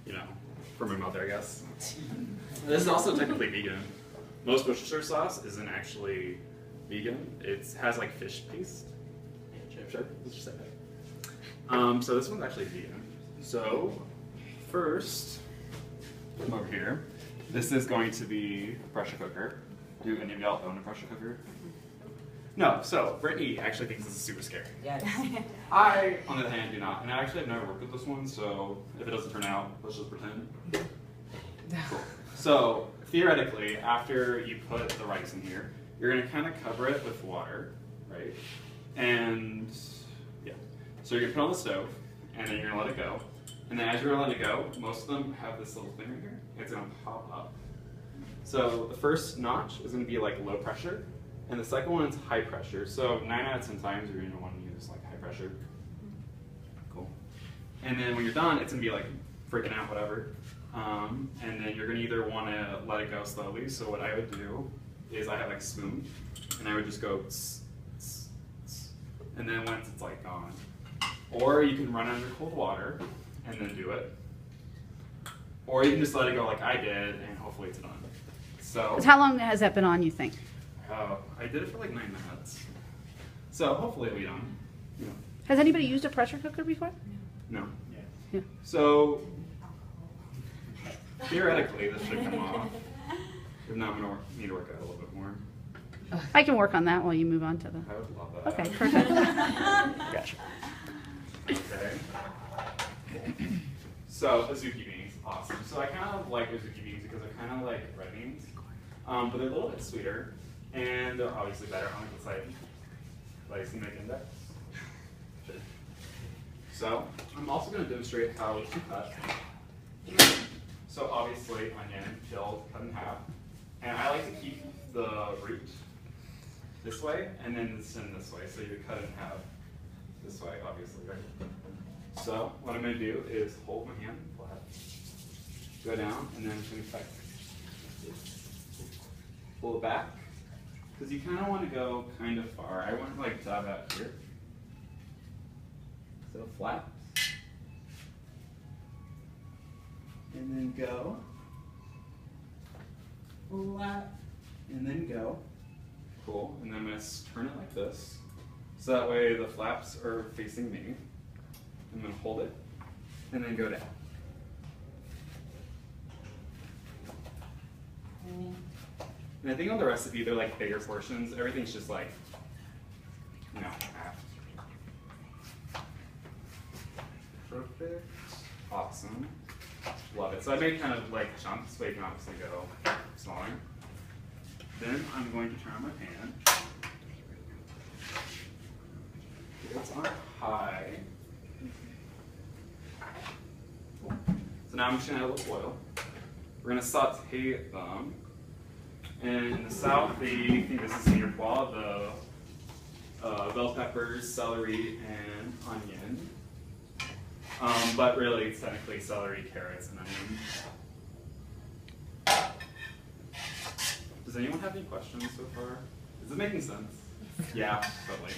you know, from my mother, I guess. This is also technically vegan. Most Worcestershire sauce isn't actually vegan. It has like fish paste. Sure, let's just say that. So this one's actually vegan. So first, come over here. This is going to be a pressure cooker. Do any of y'all own a pressure cooker? No, so Brittany actually thinks this is super scary. Yes. I, on the other hand, do not. And I actually have never worked with this one, so if it doesn't turn out, let's just pretend. Cool. So, theoretically, after you put the rice in here, you're going to kind of cover it with water, right? And, yeah. So you're going to put it on the stove, and then you're going to let it go. And then as you're going to let it go, most of them have this little thing right here. It's going to pop up. So the first notch is going to be like low pressure. And the second one is high pressure. So 9 out of 10 times you're going to want to use like high pressure. Cool. And then when you're done, it's going to be like freaking out, whatever. And then you're going to either want to let it go slowly. So what I would do is I have like a spoon, and I would just go tss, tss, tss, and then once it's like gone. Or you can run under cold water and then do it. Or you can just let it go like I did, and hopefully it's done. So. How long has that been on, you think? I did it for like 9 minutes. So hopefully it'll be done. You know. Has anybody used a pressure cooker before? No. Yeah. So theoretically this should come off. If not, I'm going to need to work out a little bit more. I can work on that while you move on to the... I would love that. Okay, perfect. Gotcha. Okay. So azuki beans, awesome. So I kind of like azuki beans because they're kind of like red beans, but they're a little bit sweeter. And they're obviously better on the glycemic index. Sure. So I'm also going to demonstrate how to cut. So obviously onion, peeled, cut in half. And I like to keep the root this way and then the stem this way. So you cut it in half this way, obviously, right? So what I'm going to do is hold my hand flat, go down, and then I'm going to cut. Pull it back. Because you kind of want to go kind of far. I want to like dab out here. So flat. And then go. Flat. And then go. Cool. And then I'm going to turn it like this. So that way the flaps are facing me. I'm going to hold it. And then go down. And I think on the recipe, they're like bigger portions. Everything's just like, you know, half. Perfect. Awesome. Love it. So I made kind of like chunks, but you can obviously go smaller. Then I'm going to turn on my pan. It's on high. Cool. So now I'm just going to add a little oil. We're going to saute them. And in the south, they think this is senior qual, the bell peppers, celery, and onion. But really, it's technically celery, carrots, and onion. Does anyone have any questions so far? Is it making sense? Yeah, totally.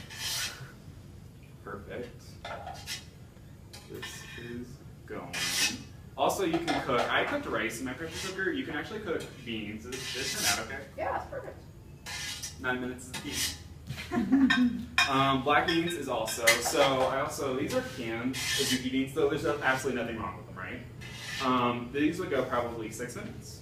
Perfect. This is going. Also, you can cook. I cooked rice in my pressure cooker. You can actually cook beans. Did this turn out okay? Yeah, it's perfect. 9 minutes is the key. Black beans is also. So these are canned azuki beans, though there's absolutely nothing wrong with them, right? These would go probably 6 minutes.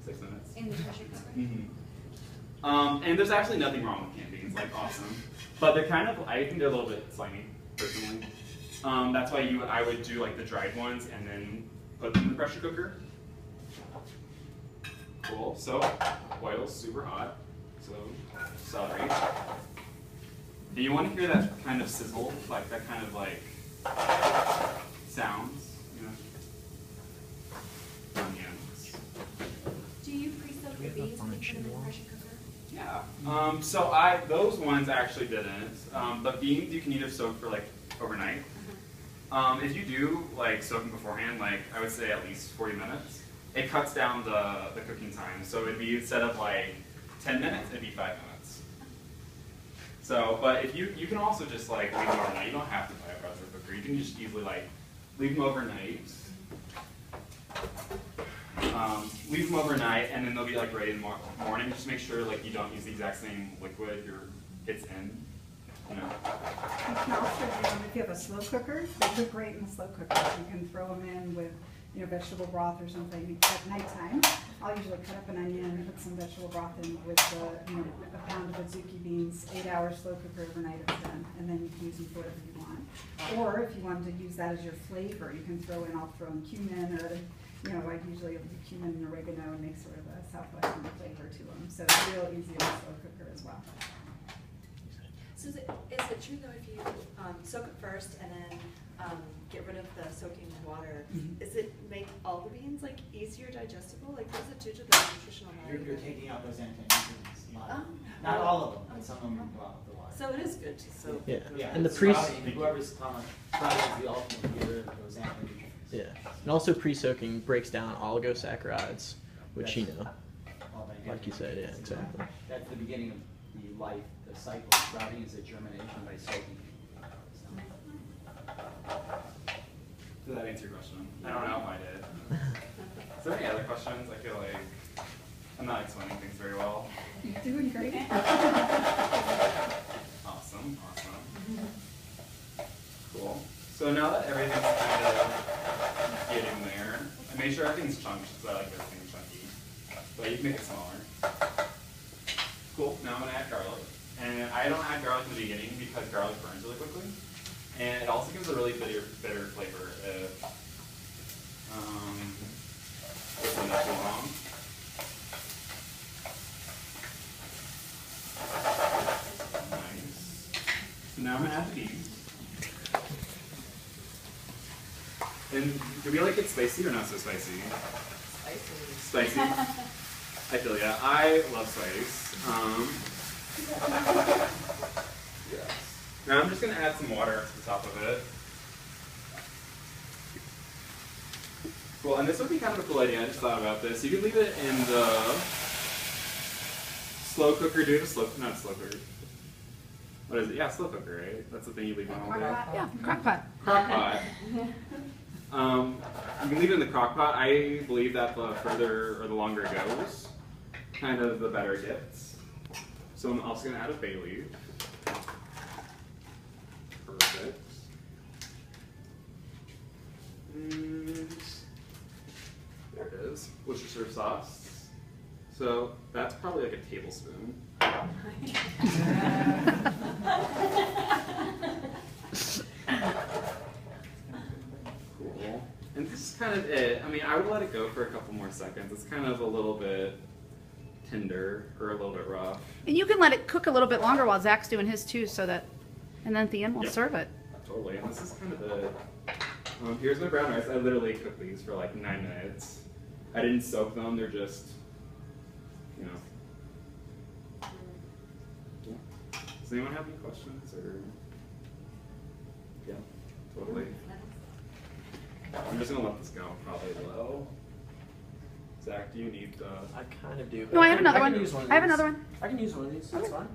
6 minutes. In the pressure cooker. Mm-hmm. And there's actually nothing wrong with canned beans, like awesome. But they're kind of, I think they're a little bit slimy, personally. That's why I would do like the dried ones and then put them in the pressure cooker. Cool. So oil's super hot. So celery. And you want to hear that kind of sizzle, like that kind of like sounds, you know. Onions. Do you pre-soak the beans and put them in the pressure cooker? Yeah. So those ones actually didn't. But beans you can either soak for like overnight. If you do like soak them beforehand, like I would say at least 40 minutes, it cuts down the cooking time. So it'd be instead of like 10 minutes, it'd be 5 minutes. So, but if you can also just like leave it overnight. You don't have to buy a pressure cooker. You can just easily like leave them overnight. Leave them overnight, and then they'll be like ready in the morning. Just make sure like you don't use the exact same liquid it's in. You know. You can also, if you have a slow cooker, they cook great in the slow cooker. You can throw them in with, vegetable broth or something at nighttime. I'll usually cut up an onion, put some vegetable broth in with a pound of Adzuki beans, 8 hours slow cooker overnight, it's done. And then you can use them for whatever you want. Or if you wanted to use that as your flavor, you can I'll throw in cumin or, I usually do cumin and oregano and make sort of a Southwestern flavor to them. So it's real easy in the slow cooker as well. So is it true though if you soak it first and then get rid of the soaking water, does it make all the beans like easier digestible? Like what does it do to the nutritional value? You're taking out those anti-nutrients. Not all of them, but some of them go out with the water. So it is good to soak. Yeah. Yeah, And the whoever's sprouting is the ultimate to get rid of those anti-nutrients. Yeah. And also pre-soaking breaks down oligosaccharides, which like you said, yeah, exactly. That's the beginning of the life, the cycle. Sprouting is a germination by soaking. Did that answer your question? I don't know if I did. Is there any other questions? I feel like I'm not explaining things very well. You're doing great. Awesome. Cool. So now that everything's kind of getting there, I made sure everything's chunked because I like everything chunky. But you can make it smaller. Cool. Now I'm going to add garlic. And I don't add garlic in the beginning because garlic burns really quickly. And it also gives a really bitter flavor if it's been too long. Nice. So now I'm going to add the beans. And do we like it spicy or not so spicy? Spicy. I feel yeah. I love spice. Yes. Now I'm just going to add some water to the top of it. Cool, and this would be kind of a cool idea. I just thought about this. You could leave it in the slow cooker. Not slow cooker. What is it? Yeah, slow cooker, right? That's the thing you leave on all day. Yeah, crock pot. Crock pot. You can leave it in the crock pot. I believe that the further or the longer it goes, kind of the better it gets. So I'm also going to add a bay leaf. Perfect. And there it is. Worcestershire sauce. So that's probably like a tablespoon. Cool. And this is kind of it. I mean, I would let it go for a couple more seconds. It's kind of a little bit tender or a little bit rough. And you can let it cook a little bit longer while Zach's doing his too, and then at the end we'll serve it. Totally. And this is kind of the. Here's my brown rice. I literally cooked these for like 9 minutes. I didn't soak them. They're just, Yeah. Does anyone have any questions or? Yeah, totally. I'm just gonna let this go probably low. Zach, do you need the? I kind of do. No, I have another can one. use of I have these. another one. I can use one of these. That's fine.